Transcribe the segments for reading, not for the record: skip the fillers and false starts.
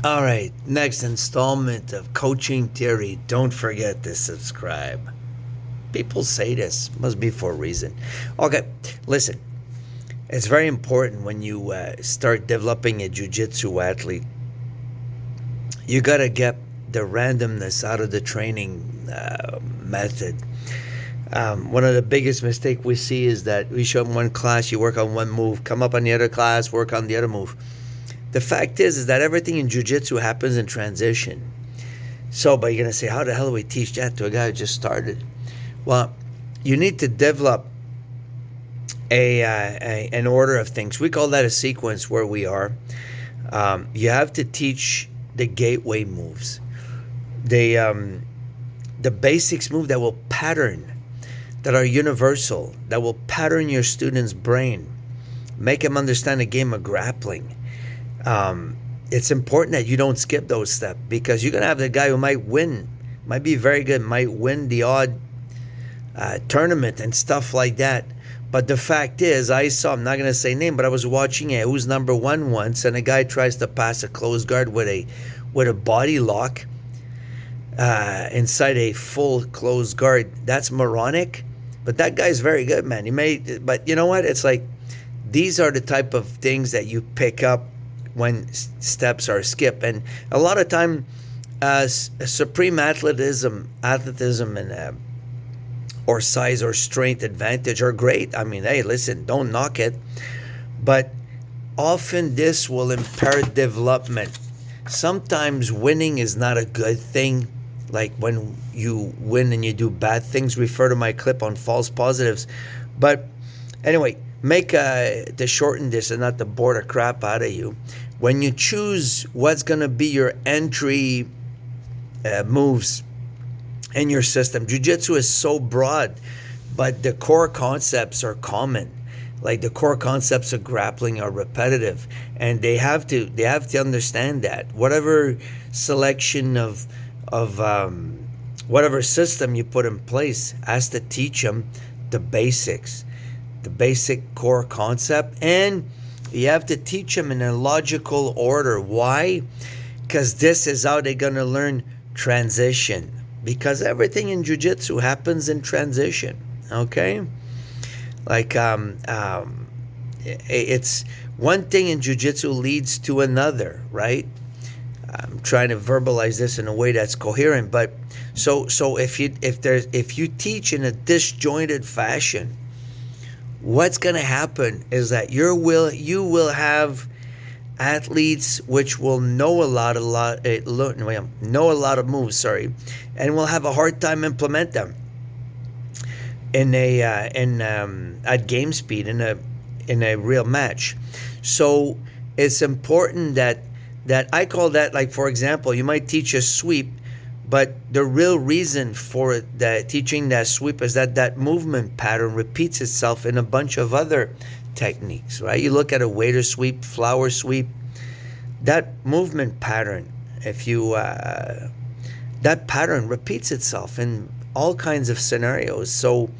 All right, next installment of Coaching Theory. Don't forget to subscribe. People say this, must be for a reason. Okay, listen, it's very important when you start developing a jiu-jitsu athlete. You got to get the randomness out of the training method. One of the biggest mistakes we see is that we show them one class, you work on one move, come up on the other class, work on the other move. The fact is that everything in jiu-jitsu happens in transition. So, but you're going to say, how the hell do we teach that to a guy who just started? Well, you need to develop an order of things. We call that a sequence where we are. You have to teach the gateway moves. The basics move that will pattern, that are universal, that will pattern your student's brain, make him understand the game of grappling. It's important that you don't skip those steps, because you're going to have the guy who might win, might be very good, might win the odd tournament and stuff like that. But the fact is, I'm not going to say name, but I was watching a Who's Number One once, and a guy tries to pass a closed guard with a body lock inside a full closed guard. That's moronic, but that guy's very good, man. But you know what? It's like, these are the type of things that you pick up when steps are skipped. And a lot of time, supreme athleticism and or size or strength advantage are great. I mean, hey, listen, don't knock it. But often this will impair development. Sometimes winning is not a good thing. Like when you win and you do bad things, refer to my clip on false positives. But anyway, make to shorten this and not to bore the crap out of you. When you choose what's going to be your entry moves in your system, jiu-jitsu is so broad, but the core concepts are common. Like the core concepts of grappling are repetitive, and they have to understand that whatever selection of whatever system you put in place has to teach them the basics, the basic core concept, and you have to teach them in a logical order. Why? Because this is how they're going to learn transition, because everything in jiu-jitsu happens in transition. Okay, like it's one thing in jiu-jitsu leads to another, right? I'm trying to verbalize this in a way that's coherent, but so if you teach in a disjointed fashion, what's going to happen is that you will have athletes which will know a lot of moves, and will have a hard time implement them at game speed in a real match. So it's important that I call that, like, for example, you might teach a sweep, but the real reason for teaching that sweep is that movement pattern repeats itself in a bunch of other techniques, right? You look at a waiter sweep, flower sweep, that movement pattern, that pattern repeats itself in all kinds of scenarios. So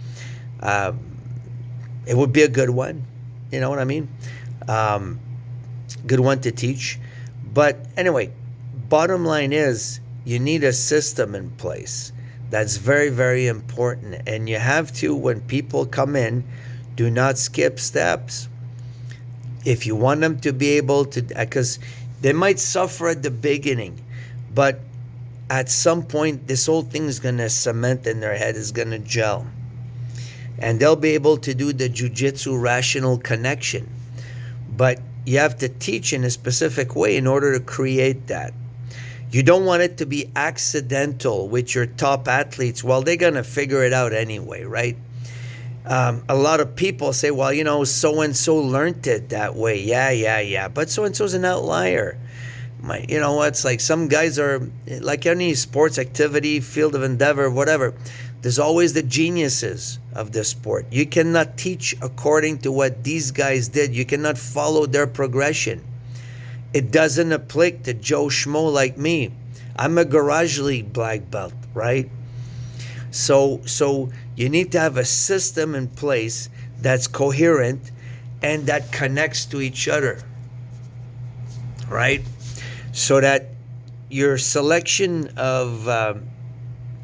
it would be a good one, you know what I mean? Good one to teach. But anyway, bottom line is, you need a system in place. That's very, very important. And you have to, when people come in, do not skip steps. If you want them to be able to, because they might suffer at the beginning, but at some point, this whole thing is going to cement in their head, is going to gel. And they'll be able to do the jiu-jitsu rational connection. But you have to teach in a specific way in order to create that. You don't want it to be accidental with your top athletes. Well, they're going to figure it out anyway, right? A lot of people say, well, you know, so-and-so learned it that way. Yeah. But so-and-so's an outlier. You know, it's like some guys are, like any sports activity, field of endeavor, whatever. There's always the geniuses of the sport. You cannot teach according to what these guys did. You cannot follow their progression. It doesn't apply to Joe Schmo like me. I'm a garage league black belt, right? So you need to have a system in place that's coherent and that connects to each other, right? So that your selection of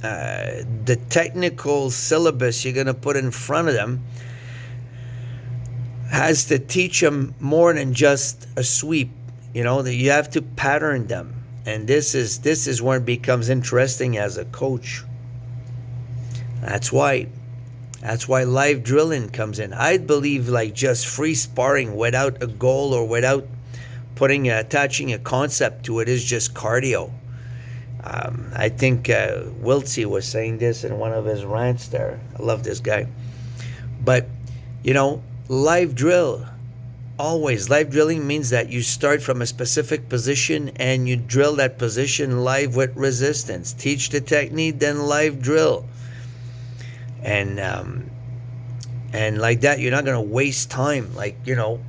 the technical syllabus you're going to put in front of them has to teach them more than just a sweep. You know, that you have to pattern them. And this is where it becomes interesting as a coach. That's why live drilling comes in. I believe like just free sparring without a goal or without attaching a concept to it is just cardio. I think Wiltsey was saying this in one of his rants there. I love this guy. But, you know, live drill. Always. Live drilling means that you start from a specific position and you drill that position live with resistance. Teach the technique, then live drill. And like that, you're not going to waste time. Like, you know,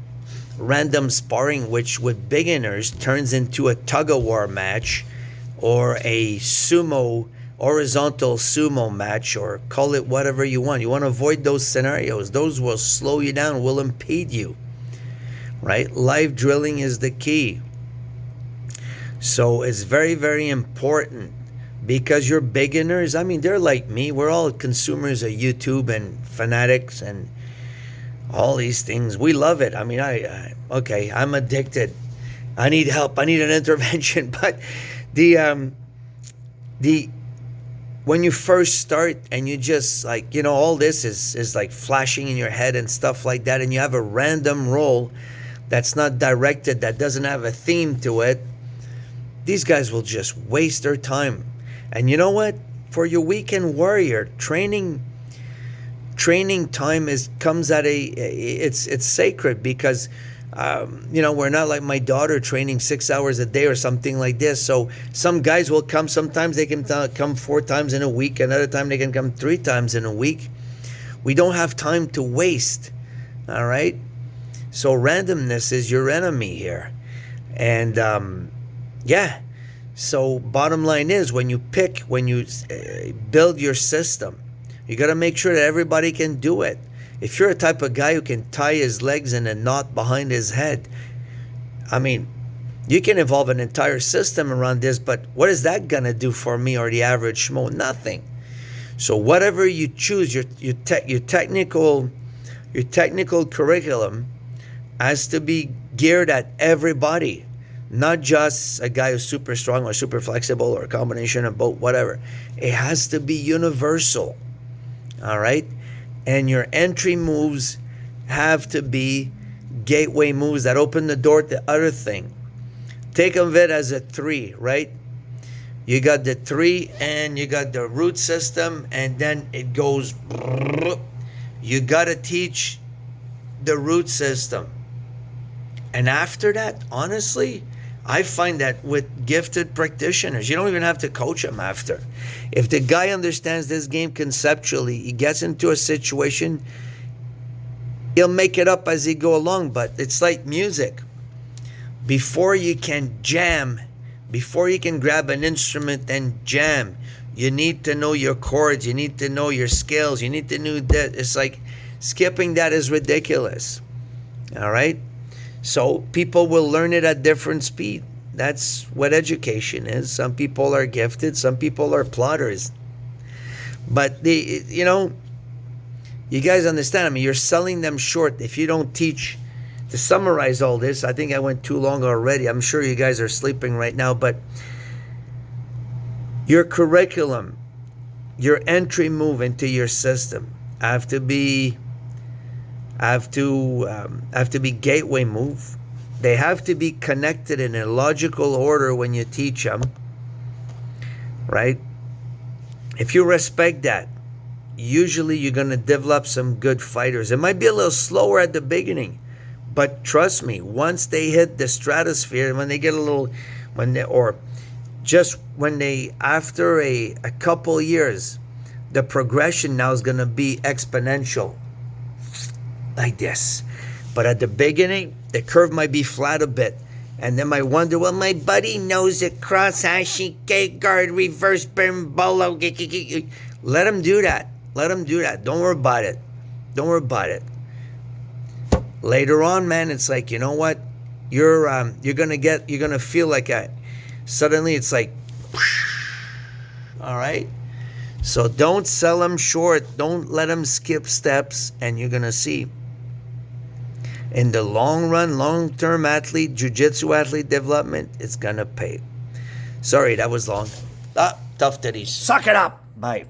random sparring, which with beginners turns into a tug-of-war match or a horizontal sumo match, or call it whatever you want. You want to avoid those scenarios. Those will slow you down, will impede you, right? Live drilling is the key. So it's very, very important, because you're beginners. I mean, they're like me. We're all consumers of YouTube and fanatics and all these things. We love it. I mean, I'm addicted. I need help. I need an intervention. But when you first start and you just like, you know, all this is like flashing in your head and stuff like that, and you have a random roll that's not directed, that doesn't have a theme to it, these guys will just waste their time. And you know what? For your weekend warrior, training time comes at it's sacred, because you know, we're not like my daughter training 6 hours a day or something like this. So some guys will come. Sometimes they can come 4 times in a week. Another time they can come 3 times in a week. We don't have time to waste. All right. So randomness is your enemy here, and yeah. So bottom line is, when you build your system, you got to make sure that everybody can do it. If you're a type of guy who can tie his legs in a knot behind his head, I mean, you can evolve an entire system around this, but what is that going to do for me or the average schmo? Nothing. So whatever you choose, your technical curriculum has to be geared at everybody. Not just a guy who's super strong or super flexible or a combination of both, whatever. It has to be universal. All right? And your entry moves have to be gateway moves that open the door to other thing. Think of it as a 3, right? You got the 3 and you got the root system, and then it goes. You got to teach the root system. And after that, honestly, I find that with gifted practitioners, you don't even have to coach them after. If the guy understands this game conceptually, he gets into a situation, he'll make it up as he go along. But it's like music. Before you can jam, before you can grab an instrument and jam, you need to know your chords, you need to know your scales, you need to know that. It's like skipping that is ridiculous. All right? So people will learn it at different speed. That's what education is. Some people are gifted, some people are plotters. But you know, you guys understand. I mean, you're selling them short if you don't teach. To summarize all this, I think I went too long already. I'm sure you guys are sleeping right now, but your curriculum, your entry move into your system have to be gateway move. They have to be connected in a logical order when you teach them, right? If you respect that, usually you're going to develop some good fighters. It might be a little slower at the beginning, but trust me, once they hit the stratosphere, when they get a little, after a couple years, the progression now is going to be exponential. Like this. But at the beginning, the curve might be flat a bit. And then might wonder, well, my buddy knows it. Cross hashing, gate guard, reverse berimbolo. Let him do that. Let him do that. Don't worry about it. Don't worry about it. Later on, man, it's like, you know what? You're gonna feel like suddenly it's like, all right? So don't sell them short. Don't let them skip steps, and you're going to see in the long run, long-term athlete, jiu-jitsu athlete development, it's going to pay. Sorry, that was long. Tough titties. Suck it up. Bye.